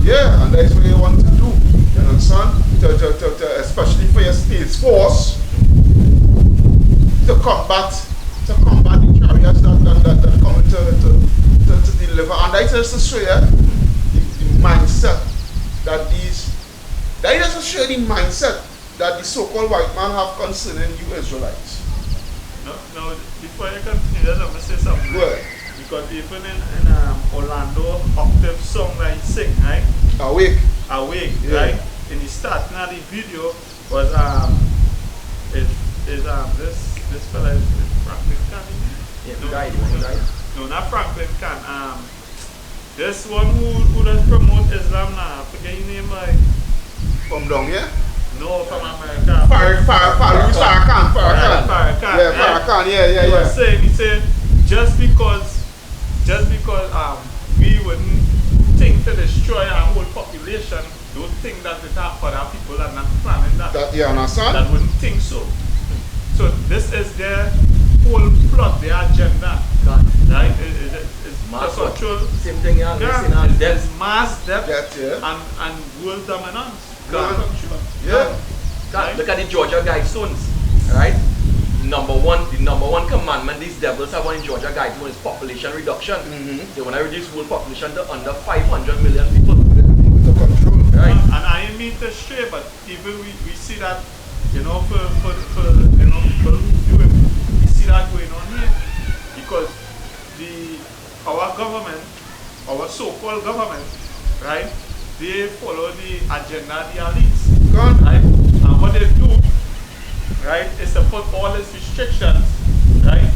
Yeah, and that's what you want to do. You understand? Especially for your Space Force to combat the chariots that come to deliver. And that is to show you the mindset that that is to show you the mindset that the so-called white man have concerning you Israelites. No, before you continue, let me say something. Good. Because even in Orlando Octave song that he sing, right? Awake, yeah. Right? In the starting of the video was this fella is Franklin Can. Yeah, who died? No, not Franklin Can. This one who does promote Islam now, I forget your name like. from down here. No, from America. Farrakhan. Yeah, Farrakhan. He was saying, he said, just because we wouldn't think to destroy our whole population, don't think that the other people are not planning that. That you understand? That wouldn't think so. So this is their whole plot, their agenda. Right? It's Mass control. Same thing, yeah. There's mass depth and world dominance. Yeah. Right? Look at the Georgia Guidestones, right? The number one commandment these devils have on Georgia Guidestones is population reduction. They want to reduce world population to under 500 million people. To control. Right? And I ain't mean to stray, but even we see that, you know, for you know, people who do it, we see that going on here. Because our government, our so-called government, right, they follow the agenda of the elites. Right? And what they do, right, is to put all these restrictions, right,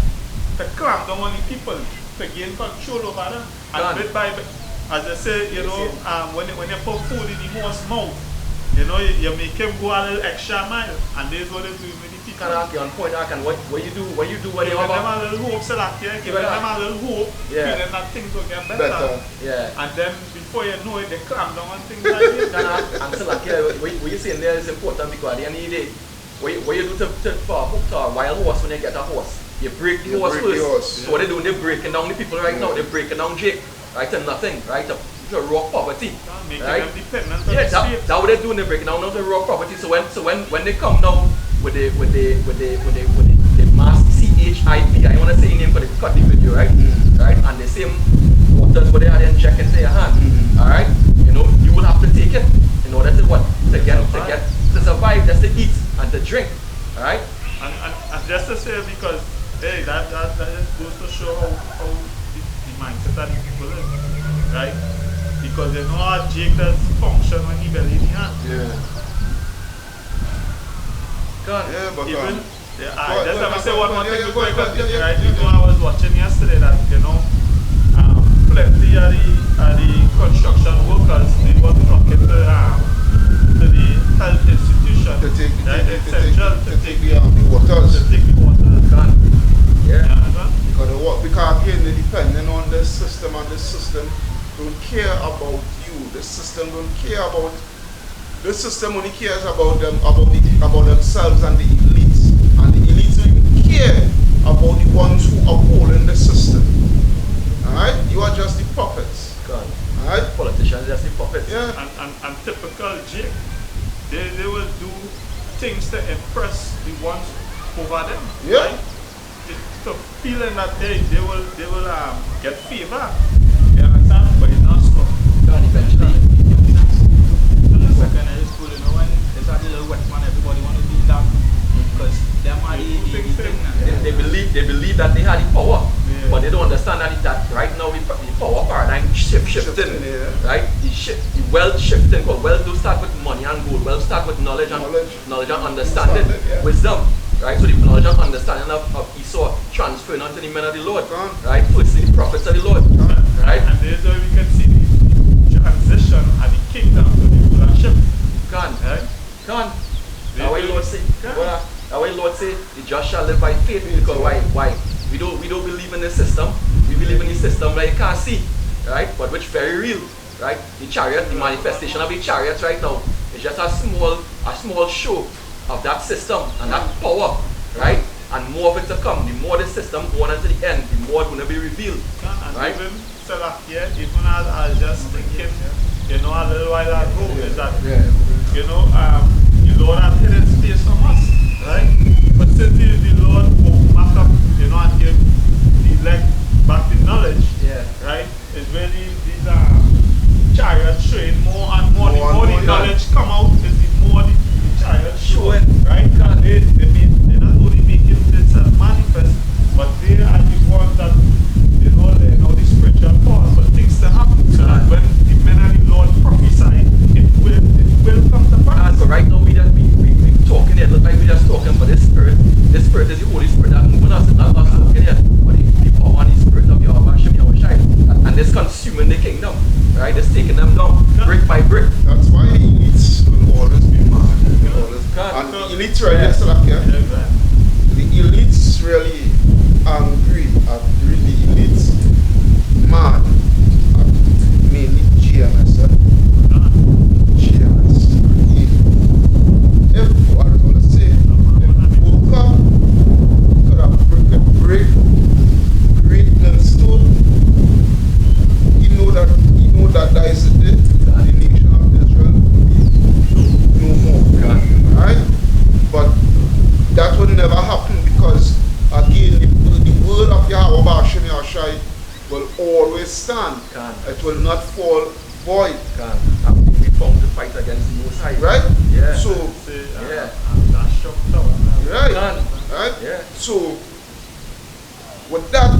to clamp down on the people, to gain control over them. And bit by bit, as I say, you know, when you put food in the horse's mouth, you know, you make him go a little extra mile, and this is what they do with the people. On point, and what you do when you give them a little hope, so that give them a little hope, feeling that things will get better. Yeah. And then before you know it, they clamp down on things like this. And so like, what you're saying there is important because at the end of the day, what you do for a hook to a wild horse when you get a horse, you break the horse first. So what they do, they're breaking down the people right now. They're breaking down Jake, right, to nothing, right, to raw poverty. Right? Yeah, that's what they're doing. They're breaking down to raw poverty. So when they come down with the mass CHIP, I want to say your name for the cut the video, right? Right, and the same waters where they are then check into your hand. Alright, you know, you will have to take it in order to what? To survive, just to eat and to drink. Alright? And just to say, because hey, that just goes to show how the mindset that the people is, right? Because they know how Jake does function when he belly in the hand. Yeah. But just let me say one more thing before I continue, right? You know, I was watching yesterday that, you know, plenty of the construction workers, they were talking to the health institution, to take the waters. Because again, they're depending on the system, and the system don't care about you. The system don't care about. The system only cares about them, about themselves and the elites, and the elites don't even care about the ones who are upholding the system. All right, you are just the puppets. All right, politicians just the puppets. Yeah, and typical Jake, they will do things to impress the ones over them. Yeah. Right? So feeling that they will get favor. You understand? But it's not so. Eventually. Secondary school, you know, when it's a little wet man, everybody want to be that because them are they believe that they have the power, but they don't understand that right now the power paradigm shifting, right? The wealth shifting, because wealth don't start with money and gold, wealth start with knowledge and understanding, wisdom, right? So the knowledge and understanding of Esau transferring onto the men of the Lord, right? Firstly the prophets of the Lord, right? And there's where we can see the transition of the kingdom to the rulership. That's why Lord say the just shall live by faith. Because why? We don't believe in the system. We believe in the system that you can't see, right? But which very real, right? The chariot, the manifestation of the chariots right now is just a small show of that system and that power, right? And more of it to come. The more the system going on to the end, the more it's going to be revealed, right? Even I just thinking, you know, a little little while ago is that, Yeah. you know, the Lord had hidden space from us, right? But since the Lord woke back up, you know, and give the leg back the knowledge, right? It's really these chariots showing more and more. The more the knowledge come out, is the more the chariots show it, right? And they're not only making themselves manifest, but they are the ones that, you know, the spiritual power for things to happen. So that when the men and the Lord prophesy, it will come to pass. So right now we talking here, look like we just talking, but this spirit is the Holy Spirit that moving us, not us talking here, but the power and the spirit of Yahweh Hashem Yahweh Shai, and it's consuming the kingdom, right? It's taking them down, brick by brick. That's why the elites will always be mad. And the elites really the elites really angry at the elites mad at mainly GMS. GMS. If what I was going to say, if woke up, could have break great millstone, he know that that is the day the nation of Israel will be no more. Right? But that would never happen because again the word of Yahweh Hashem Yahshai will always stand. It will not fall void. We found the fight against the Most High. Right? Yeah. So right? Yeah. So with that,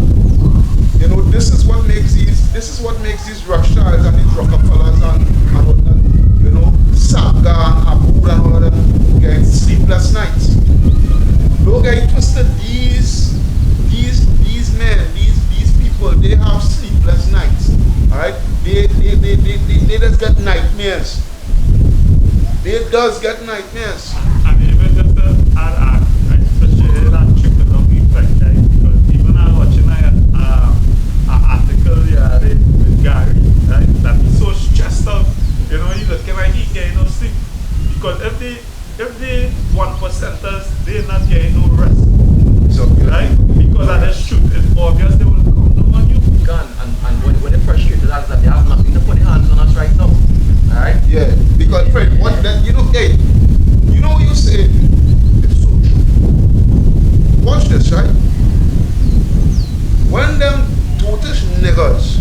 you know, this is what makes these Rothschilds and these Rockefellers and whatnot, you know, Saga and Abu and all of them get sleepless nights. Don't get it twisted. These men, these people, they have sleepless nights. Alright? They just get nightmares. They does get nightmares. And even just to add, especially that trickle down effect, right? Because even I watching an article with Gary, right? That he's so stressed out. You know, he looking like he getting no sleep. Because if the 1%ers, they're not getting no rest. Right? Because of the shoot, it's obvious they will come down on you. And when they frustrated us that they have nothing to put their hands on us right now. Alright? Yeah. Because friend, what that you know, hey, you know what you say, it's so true. Watch this, right? When them totish niggas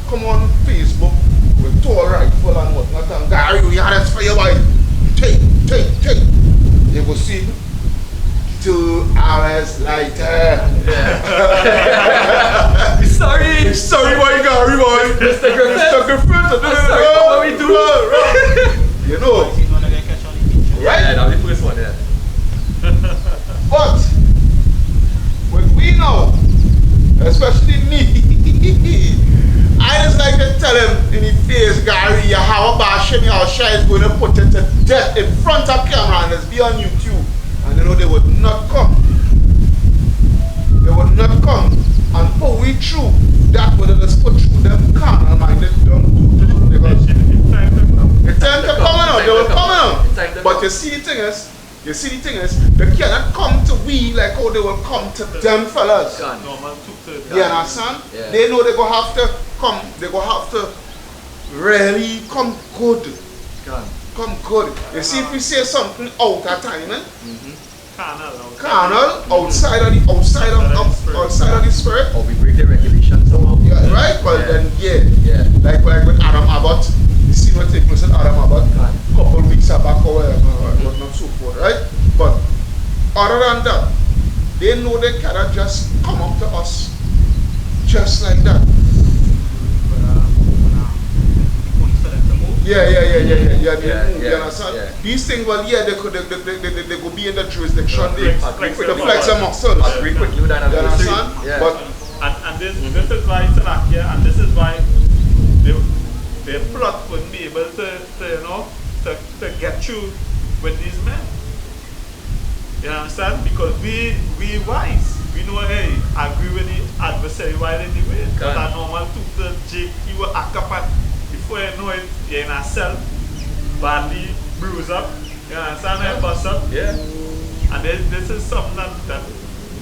come on Facebook with tall rifle and whatnot and Gary, we had this for your wife. Take. You will see 2 hours later. Sorry, boy, Gary, boy. Mr. Griffith. What we do? You know. He's gonna get catch on the picture. Right? Yeah, that'll be the first one, yeah. But when we know, especially me, I just like to tell him in his face, Gary, Yahweh Hashem Yahshai is going to put it to death in front of camera and it's be on YouTube. And you know they would not come. They would not come. And pull we through that would just put through them carnal minded don't do this because it's time to come out. They will come out. But you see the thing is, they cannot come to we like how they will come to them fellas. You understand? Yeah. They know they go have to come, they go have to really come good. Come good. You see if we say something out of timing, carnal, outside of the spirit. Or we break the regulations somehow. Yeah, right? Well then like with Adam Abbott, you see what take place with Adam Abbott a couple weeks back or whatever, not so forth, right? But other than that, they know they cannot just come up to us just like that. Yeah. You understand? Yeah. These things, well, yeah, they could be in the jurisdiction. They flex their muscles. Agree quickly with that. You understand? Yeah. But and this is why it's like here, and this is why they plot would be able to get you with these men. You understand? Because we wise. We know, hey, agree with the adversary while in the way. But a normal to Jake, he will act up and before you know it, you're in a cell, badly bruised up. You understand? And bust up. Yeah. And this is something that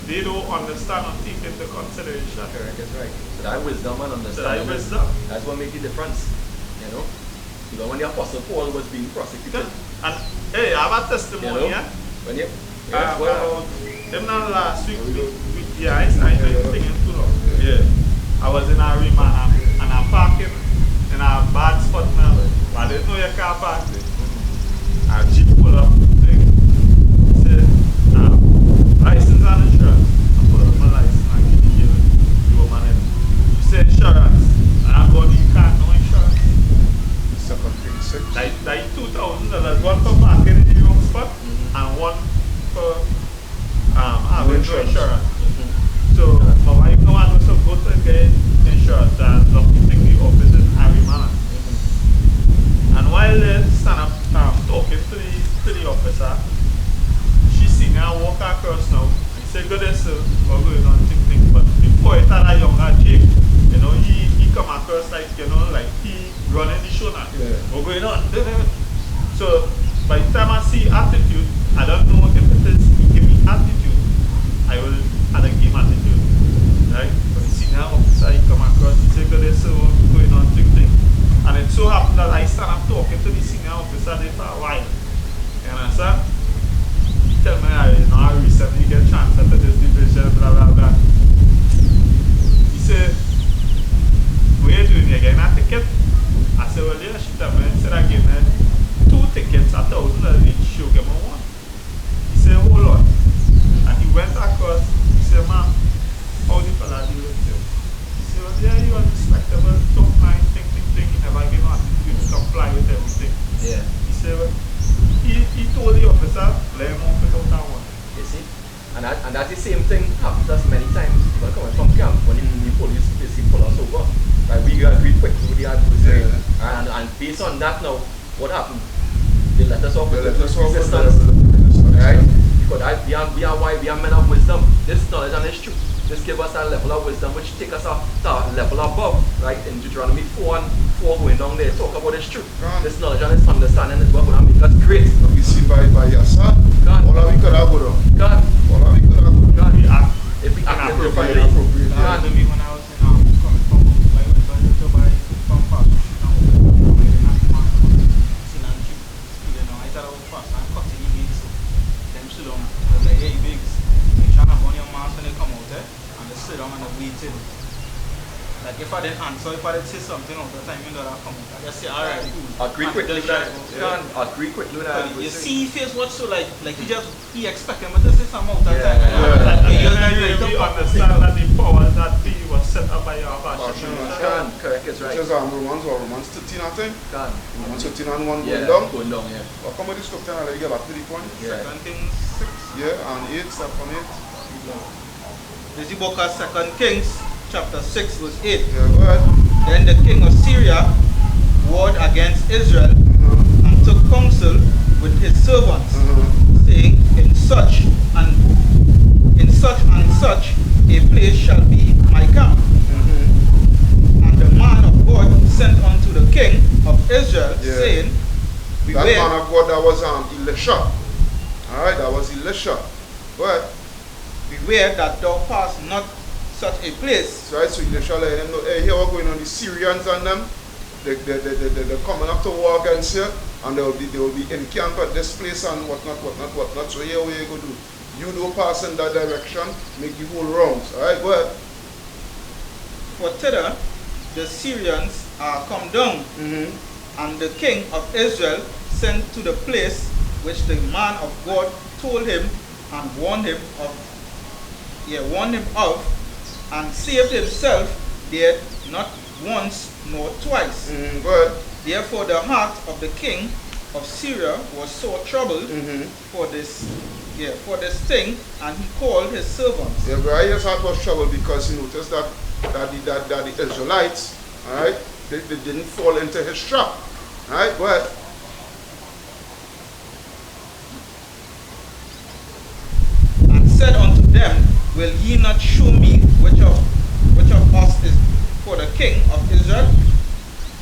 they don't understand or take into consideration. Correct, that's right. So that wisdom and understanding. So that wisdom. That's what makes the difference. You know? Because when the Apostle Paul was being prosecuted. And hey, I have a testimony, You know, when you, about them not last week, I ain't thinking too long. Yeah. I was in a remand and I'm parking in a bad spot now. But I didn't know your car parked there. I jeep pull up, thing. Say, license and insurance. I pull up my license and give you the woman in. You say insurance. And I go, you can't no insurance. Second thing, six. Like $2,000, one for parking in the wrong spot and one for having no insurance. So, my wife no one was supposed to get insurance and lucky thing the office in Harry Manor. And while they stand up talking to the officer, she seen her walk across now and say, good day sir, or going on thing. But before it had a younger Jake, you know, he come across like, you know, like he running the show now. Yeah. What going on? So by the time I see attitude, I don't know if it is he give me attitude, I will add a game attitude. Right? But you see now officer he come across, he say, good day sir, what's going on thing. And it so happened that I stand up talking to the senior officer there for a while. You understand? He tell me, you know, I recently get transferred to this division, blah blah blah. He said, what are you doing here? Getting a ticket? I said, well, yeah, she told me. He said, I gave me 2 tickets, $1,000 each. She'll give me 1. He said, hold on. And he went across. He said, ma'am, how the fella deal with you? He said, well, yeah, you are respectable, don't mind, thing. He never gave me attitude to comply with everything. yeah. He said, well, he told the officer, let him off without that one. You see? And that's the same thing happens to us many times. People coming from camp, when the police basically pull us over. Like we agreed quickly with the adversary. Yeah. And based on that now, what happened? They let us off with resistance. Right? Because we are men of wisdom. This knowledge and this truth. This gives us a level of wisdom which take us up to a level above, right? In Deuteronomy 4 and 4 going down there, talk about this truth. Right. This knowledge and this understanding is what going to make us great. We see by your son. God. All of we could have go. God, All of we could have go. God, We act if we act inappropriately. appropriately, That God, happened to me when I was in coming from like when to buy from fast I thought I was fast. I'm cutting the meat, so them sit down. They're like, hey, bigs, make sure on your mask when they come out there, and they sit down and they waiting. Like if I didn't answer, if I didn't say something all the time, you know that I come out. I just say, alright, cool. agree quickly with that. God, agree quickly with that. You see his face what so like he expecting but to say something out that time. We understand that the power that he was set up by your passion. God, correct, it's right. Which is Romans 13, I think. God. Romans 13 and 1 Yeah, going down. going down, yeah. Well, come with the scripture and let you get back to the point. Yeah. 2 Kings 6. Yeah, and 8, step on 8. This is the book of 2 Kings, chapter 6, verse 8. Yeah, go ahead. Then the king of Syria warred against Israel and took counsel with his servants, saying, in such and such a place shall be my camp. And the man of God sent unto the king of Israel, saying, That beware. man of God, that was Elisha. Alright, that was Elisha. Go ahead. Beware that thou pass not such a place. Right, so Elisha let them know, hey, here we're going on the Syrians and them. They're coming up to war against you, and they will be encamped at this place and whatnot. So here what you go do. You don't pass in that direction, make the whole rounds. Alright, go ahead. For thither the Syrians are come down, and the king of Israel sent to the place which the man of God told him and warned him of, and saved himself there not once nor twice. Go ahead. Therefore the heart of the king of Syria was sore troubled for this thing, and he called his servants. Yeah, but his heart was troubled because he noticed that the Israelites, alright, they didn't fall into his trap. Alright, go ahead. And said unto them, will ye not shew me which of us is for the king of Israel?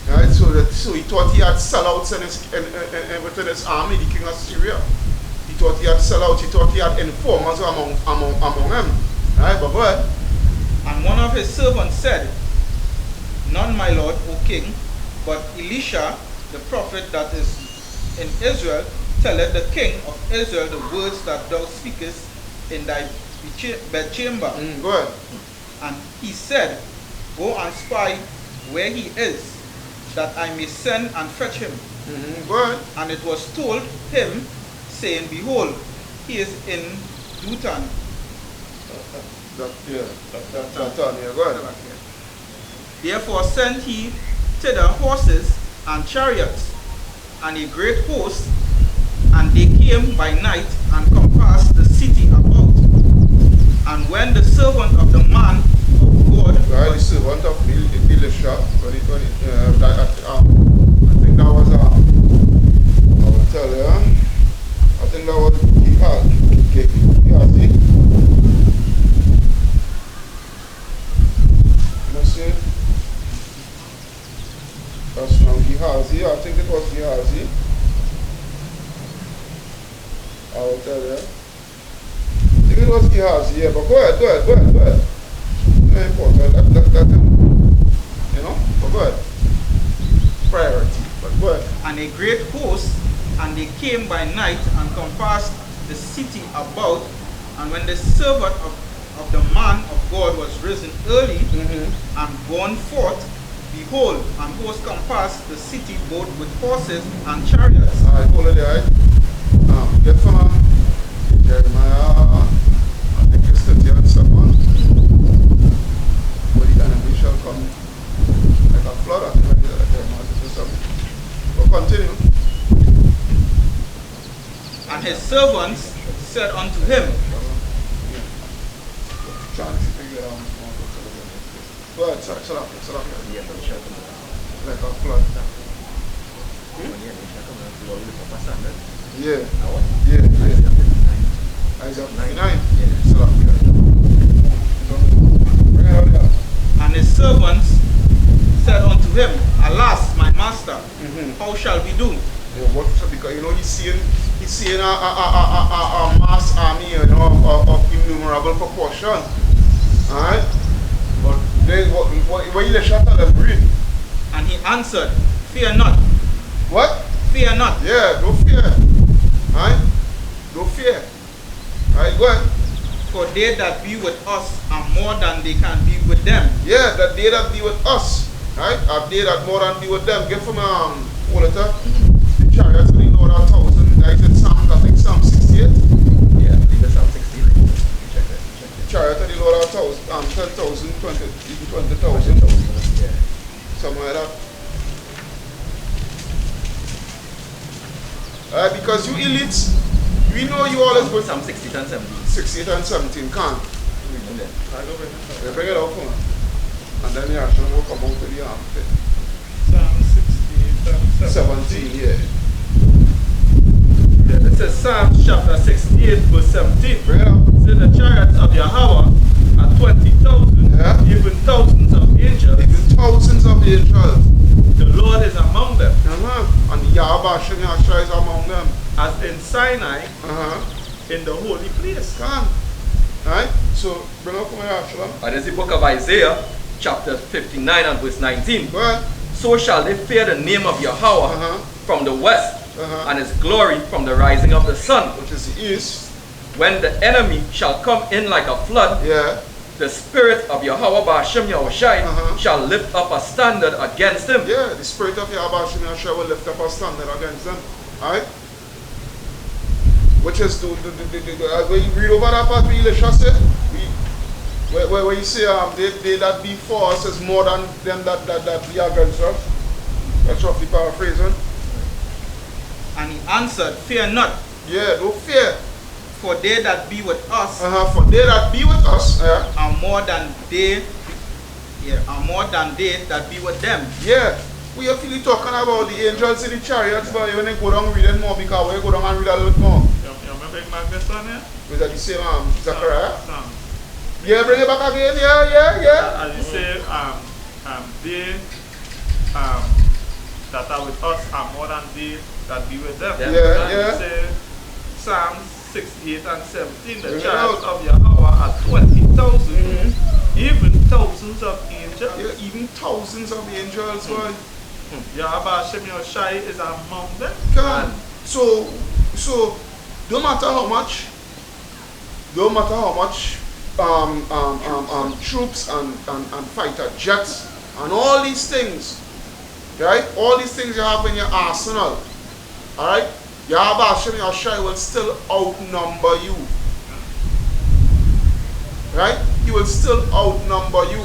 Right, so he thought he had sellouts within his army, the king of Syria. He thought he had sellouts, he thought he had informers among them. Right, but go ahead. And one of his servants said, none, my lord, O king, but Elisha, the prophet that is in Israel, telleth the king of Israel the words that thou speakest in thy bedchamber. Go ahead. And he said, Go and spy where he is, that I may send and fetch him. Go ahead. And it was told him, saying, Behold, he is in Dothan. Yeah, go ahead. Therefore sent he thither horses and chariots, and a great host, and they came by night and compassed the city about. And when the servant of the man of God, right, the servant of Elisha, I think that was I will tell you, I think that was Gehazi. Let's see. That's now Gehazi. I think it was Gehazi. I will tell you. I think it was Gehazi, yeah, but go ahead. Very important. That, you know, but go ahead. Priority, but go ahead. and a great host, and they came by night and compassed the city about. And when the servant of the man of God was risen early and gone forth, behold, an host compassed the city both with horses and chariots. Alright, hold it there, right? Get from Jeremiah, I think it's 30 where the enemy shall come like a flood. I think I did like Jeremiah 37. But continue. And his servants said unto him, Trying to figure out go ahead, sorry, shut up. Like a flood. Yeah. Isaiah 59. Shut up. Bring it out there. and his servants said unto him, Alas, my master, how shall we do? Yeah, what, because you know he's seeing a mass army, you know, of innumerable proportion. Alright? But then what you shot at them read? And he answered, Fear not, What? fear not. Yeah, don't fear. Alright? Don't fear. Alright, go ahead. For they that be with us are more than they can be with them. Yeah, that they that be with us. Right? Are they that more than be with them. Get from what it the chariots of the Lord are 1,000. Like in Psalm, I think Psalm 68. Yeah, leave it Psalm 16. Check it. Chariot of the Lord are 10,000, 20, even 20,000. Yeah. Something like that. Because you elites, we know you always put Psalm 16 and 17. 68 and 17 can't. Yeah, bring it out for me. And then you actually will come out to the Psalm 68 and 17, yeah. It says Psalm chapter 68 verse 17. Bring it out. Say the chariots of Yahweh are 20,000, Yeah. even thousands of angels. Even thousands of angels. The Lord is among them, And the Yahweh Shemyashah is among them. as in Sinai, Uh-huh. in the holy place. Can. Alright? So, bring up my Ashlam. And it's the book of Isaiah, chapter 59 and verse 19. Go ahead. So shall they fear the name of Yahweh from the west, and his glory from the rising of the sun. Which is the east. When the enemy shall come in like a flood, Yeah. the spirit of Yahweh Ba'ashem Yahushai shall lift up a standard against him. Yeah, the spirit of Yahweh Shemyashah will lift up a standard against them. Alright? Which is when you read over that part, Elisha said, where you say they that be for us is more than them that be against us. That's roughly paraphrasing. And he answered, Fear not, Yeah, don't fear. for they that be with us For they that be with us, are more than they that be with them. yeah. We are really talking about the angels in the chariots, but when they go down reading more, because we go down and read a little bit more. You remember Magnus on here? Was that the same Zechariah? Psalm. Yeah, bring it back again. Yeah. As you say, they that are with us are more than they that be with them. Yeah. And Yeah. you say Psalm 68 and 17, the Bring it chariots out. of Yahweh are 20,000, even thousands of angels. Yeah, even thousands of angels, boy. Yahweh Hashem Yoshai is among them. Can. So no matter how much troops and fighter jets and all these things, right? All these things you have in your arsenal, alright? Yahweh Hashem Yoshai will still outnumber you. Right? He will still outnumber you.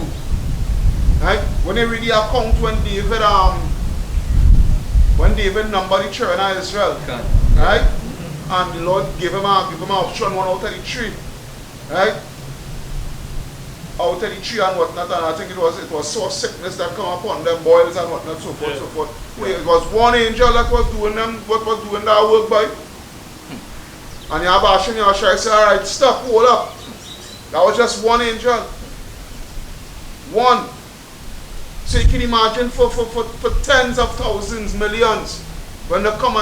Right? When you read the account when David numbered the children of Israel, right? And the Lord gave him a option 1 out of the 3. Right? Out of the 3 and whatnot, and I think it was sore sickness that come upon them, boils and whatnot, so forth, so forth. It was one angel that was doing that work by. And Yahweh Hashem Yoshai said, alright, stop, hold up. That was just one angel. One. So you can imagine for tens of thousands, millions, when they come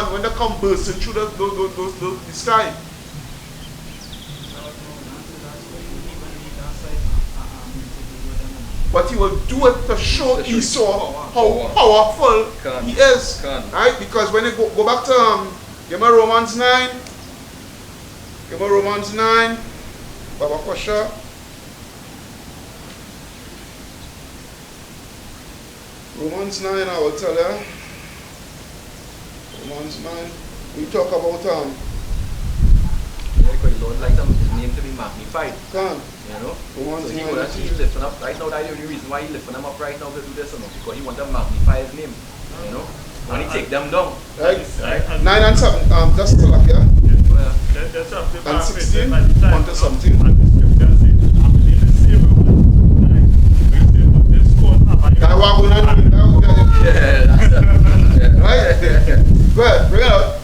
bursting through the sky. But he will do it to show Esau how powerful he is. Right? Because when you go back to give me Romans 9. Give me Romans 9. Baba Kosha. Romans 9, I will tell you. Romans 9. We talk about because Lord like his name to be magnified. Can. You know? Romans so 9. He's lifting up right now. That's the only reason why he's lifting them up right now to do this, because he wants to magnify his name. You know? When he take them down. Right? 9 and 7. Just still up here. And 16. On to something. Right? Go ahead, bring it out.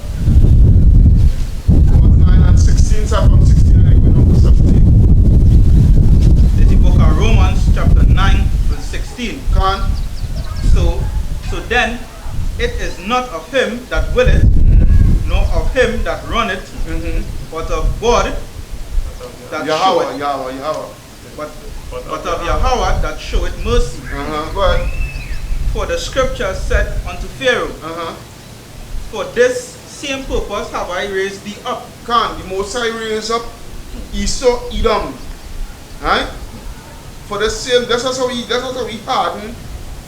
9 and 16, so from 16 and going on to 17. The book of Romans, chapter 9, verse 16. Can. So then, it is not of him that willeth, nor of him that runneth, but of God that showeth. Yahweh. But of Yahweh that showeth mercy. Go ahead. For the scripture said unto Pharaoh, for this same purpose have I raised thee up. Can. The Most High raised up Esau, Edom. Right? For the same, that's how he hardened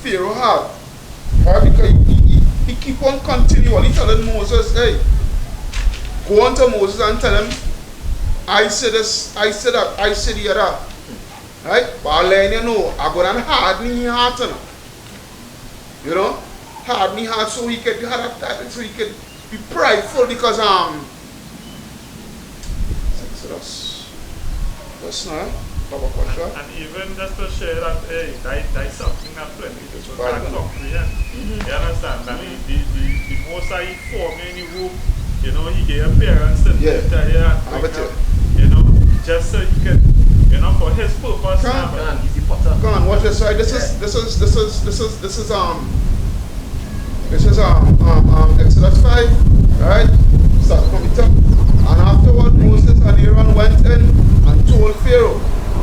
Pharaoh hard. Right? Because he keep on continually telling Moses, hey, go on to Moses and tell him, I said this, I said that, I said the other. Right? But I'll let you know, I go and harden his heart. You know? Harden his heart so he can be prideful because that's not and even just to share that, hey, that's something that plenty people can't comprehend. You understand? That the Most High formed in the womb, you know, he gave parents and you know, just so he could, you know, for his purpose. Go on, watch this. Right, this is Exodus 5, right? Start from the top. And afterward Moses and Aaron went in and told Pharaoh,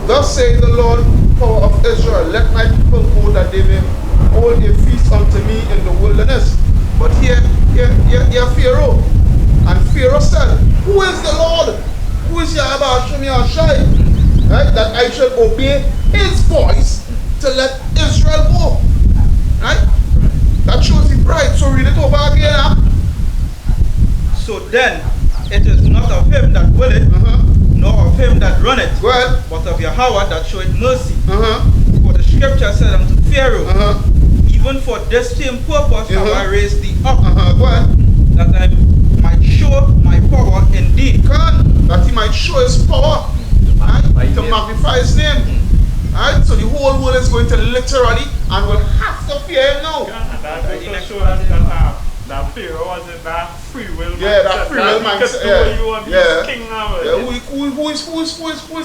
thus saith the Lord, power of Israel, let my people go that they may hold a feast unto me in the wilderness. But here Pharaoh. And Pharaoh said, who is the Lord? Who is Yahweh Hashem Yoshai? Right? That I shall obey his voice to let Israel go. Right? That shows the pride. So read it over again. So then, it is not of him that willeth, nor of him that runneth, Go ahead. but of Yahweh that showeth mercy. For the scripture said unto Pharaoh, even for this same purpose have I raised thee up, Go ahead. that I might show my power in thee. That he might show his power. Right? To magnify his name. Right? So the whole world is going to literally and will have to fear him now. That show that Pharaoh was in that free will mindset. Yeah, that free will mindset. King now. Who is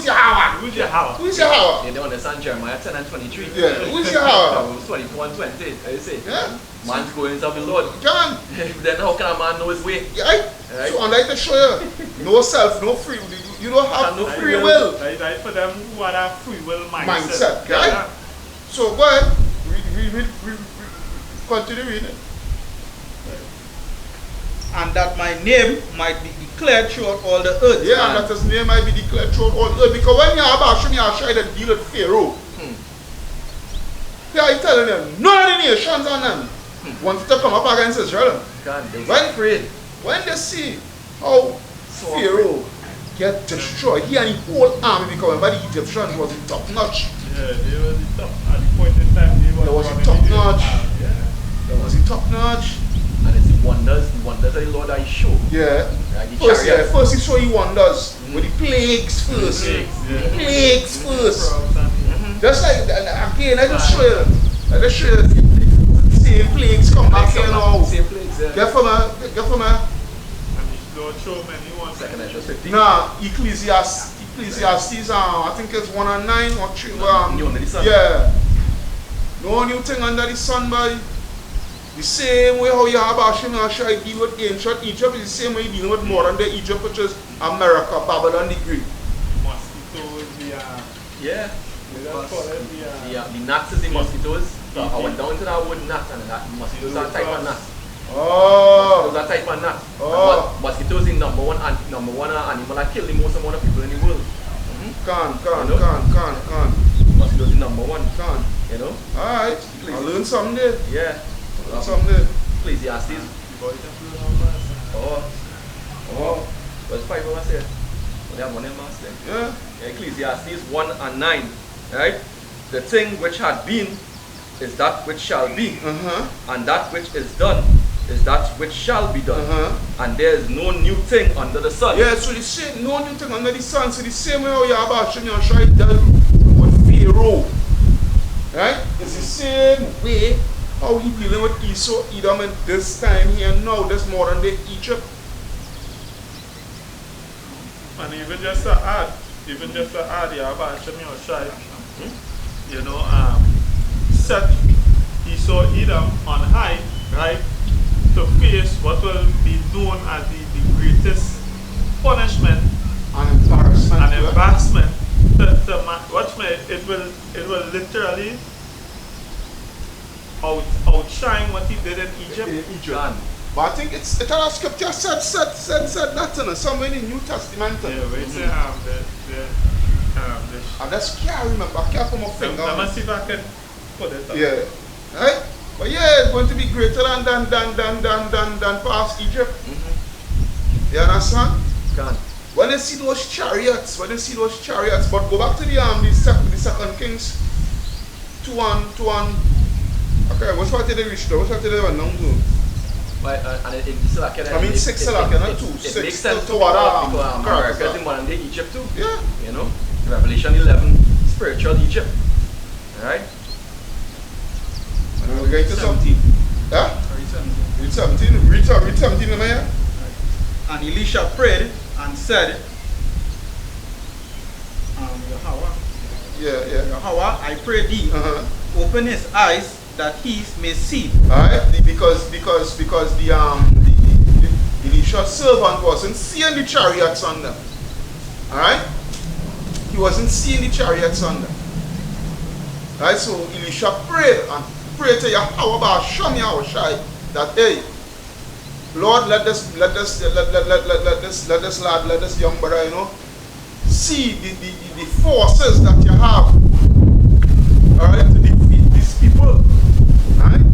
Yahweh? Who's Yahweh? Who is Yahweh? They don't understand Jeremiah 10 and 23. Yeah, who is Yahweh? Proverbs 24 and 20. I say, Yeah. man's going to the Lord. John. Then how can a man know his way? Right? So I'd like to show you, no self, no free will. You don't have no free will. Right for them who are that free will mindset. Right? So go ahead. Continue reading. And that my name might be declared throughout all the earth. Yeah, and that his name might be declared throughout all the earth. Because when you have Hashem, you are trying to deal with Pharaoh. Yeah, he's telling them, none of the nations on them wants to come up against Israel. God, they were afraid. When they see how Pharaoh get destroyed, he and the whole army, because remember the Egyptians was in top notch. Yeah, they were the top. At the point in time, they were top notch. Yeah. That was the top notch. And it's the wonders of the Lord that he showed. Yeah. First he showed you wonders with the plagues first. Plagues first. Just like again, I just show you. The same plagues come back here now. Same plagues, yeah. Get from a. And the Lord showed many ones. Second Ezra 15. Nah, Ecclesiastes, I think it's 1 and 9 or 3. New under the sun. Yeah. No new thing under the sun, boy. The same way how you have Hashem and Shai deal with ancient Egypt is the same way you deal with modern day Egypt, which is America, Babylon the Great. Mosquitoes, Yeah. the The gnats is the mosquitoes. So I went down to that wood gnat and that mosquitoes are type of gnat. Oh. Mosquitoes are type of gnat. Oh. Mosquitoes is number one animal that kill the most amount of people in the world. Can. Mosquitoes is number one. Can. You know? Alright. I learned something there. Yeah. Something. Ecclesiastes. What's 5 of us here? They have one in mass there. Yeah. Ecclesiastes 1 and 9. Right? The thing which had been is that which shall be. And that which is done is that which shall be done. And there is no new thing under the sun. Yeah, so the same, no new thing under the sun. So the same way how you have Hashem and Shai dealt with Pharaoh. Right? It's the same way how he dealing with Esau, Edom, and this time here now, this modern day Egypt. And even just to add, you have Hashem Yoshai, you know, set Esau, Edom on high, right, to face what will be known as the greatest punishment and embarrassment. Watch me, it will literally outshine what he did in Egypt. But I think it's a scripture said that in somewhere in the New Testament. Yeah, wait say I just can't remember. I can't put my finger let on me it. see if I can put it up. Yeah. Right? But yeah, it's going to be greater than past Egypt. You understand? Can. When they see those chariots, but go back to the second Kings 2:1. Okay, what's what they reach though? What's what they were now do? And it 6 not 2. It 6 makes sense to because America is in modern day Egypt too. Yeah. You know? Revelation 11, spiritual Egypt. Alright? And we're going to 17. Yeah? Read 17. Read 17 in here. And Elisha prayed and said, Yahweh, I pray thee, open his eyes that he may see. Alright, because the Elisha's servant wasn't seeing the chariots on them. Alright? He wasn't seeing the chariots on them. Alright, so Elisha prayed to Yahweh Hashem Yahushai that hey, Lord, let this young brother, you know, see the forces that you have, all right, to defeat these people, all right.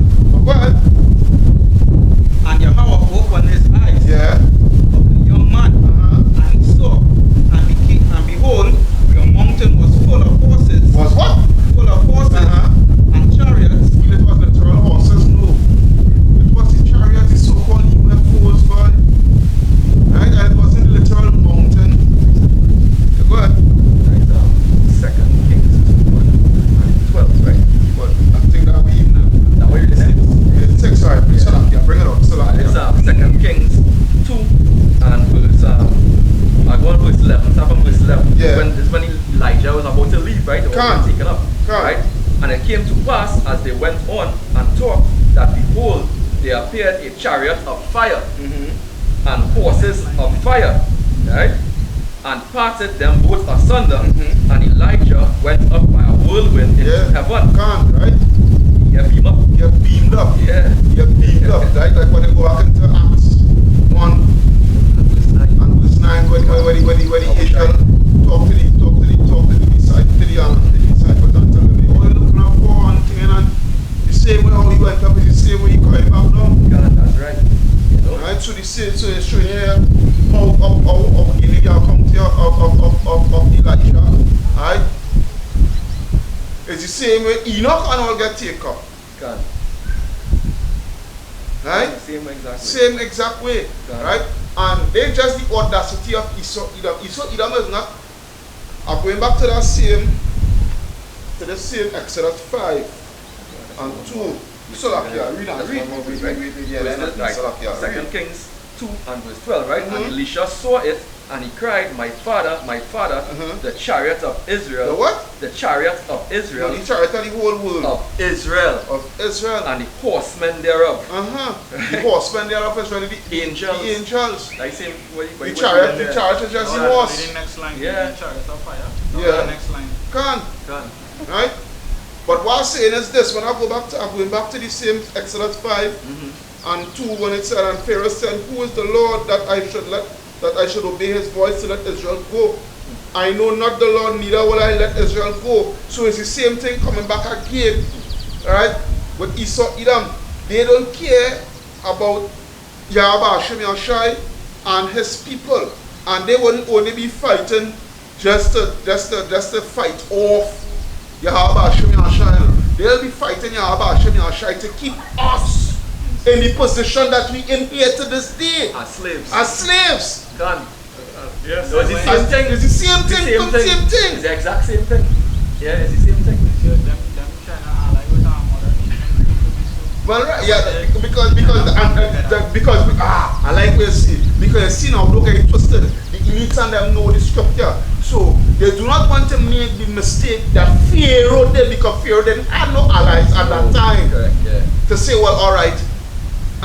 Well, and Yahweh opened his eyes, yeah, of the young man, and he saw, and behold, the mountain was full of horses. Was what? Full of horses and chariots. It was literal horses, no. It was the chariot, the so-called UFOs, boy. Right? And it wasn't the literal mountain. Yeah, go ahead. Second Kings 12, right? But I think that'll be even. Now what you're saying? Yeah, 6, sorry. Yeah, bring it up. It's Second Kings 2 and verse I go on verse 11. Start from verse 11. Yeah. When Elijah was about to leave, right? They were taken up. Right? And it came to pass as they went on and talked that behold, there appeared a chariot of fire and horses of fire, right? And parted them both asunder, and Elijah went up by a whirlwind into heaven. Right? get beamed up. Get beamed up. Yeah. Get beamed up. Right? Like when they go back into Acts 1 and verse 9 when the angel talk to the disciples and tell them, oh, you're looking up for one thing, and the same way how he went up is the same way he coming back down. God, that's right. You know? Right? So it's showing here how Elijah come to of Elisha. Right? It's the same way Enoch and all get taken up. God. Right? Same exact way. God. Right? And they just the audacity of Esau Edom. Esau Edom is not. I'm going back to the same Exodus 5 and 2. So like Second Kings 2 and verse 12, right? And Elisha saw it, and he cried, my father, the chariot of Israel. The what? The chariot of Israel. The chariot of the whole world. Of Israel. Of Israel. And the horsemen thereof. The horsemen thereof is really the angels. The angels. Like same the chariot is just the horse. The next line, yeah. The chariot of fire. Yeah. The next line. Can. Right? But what I'm saying is this, when I'm going back to the same Exodus 5 and 2 when it said, and Pharaoh said, who is the Lord that I should obey his voice to let Israel go? I know not the Lord, neither will I let Israel go. So it's the same thing coming back again. Right? With Esau Edom. They don't care about Yahweh Hashem Yashai and his people. And they wouldn't only be fighting just to fight off Yahweh Hashem Yashai. They'll be fighting Yahweh Hashem Yashai to keep us in the position that we in here to this day. As slaves. As slaves. Gone. Yes. So it's the same thing. It's the same thing. Same thing. It's the exact same thing. Yeah, it's the same thing. Them trying to ally with our mother. Well, right, yeah, because I like what you see. Because you see now, don't get it twisted. The elites and them know the scripture. So they do not want to make the mistake that Pharaoh did, because Pharaoh didn't have no allies at that time. Correct, yeah. To say, well, all right, I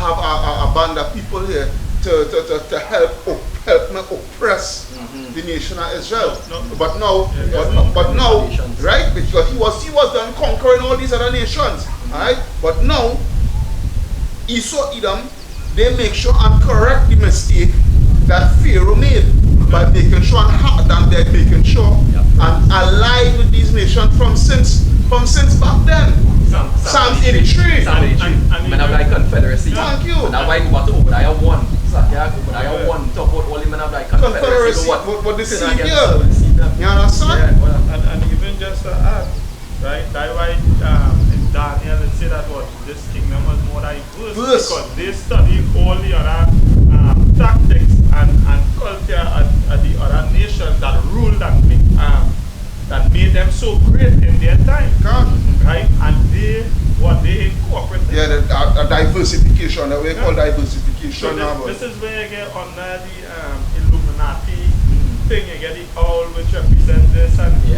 have a band of people here to help me oppress the nation of Israel. But now, right? Because he was done conquering all these other nations, right? But now, Esau Edom, they make sure and correct the mistake that Pharaoh made by making sure and they're making sure and allied with these nations from since back then. Psalm 83. Men of thy confederacy. Thank you. And now I go back to Obadiah 1. Obadiah 1 talk about all the men of thy confederacy. What they see here. You understand? Yeah. And even just to add, right? That's why in Daniel it said that what this kingdom was more diverse because they study all the other tactics and culture of the other nations that ruled that made them so great in their time. Right? And they incorporated. Yeah, the diversification, the way called diversification. So this is where you get under the Illuminati thing, you get the owl which represents this and the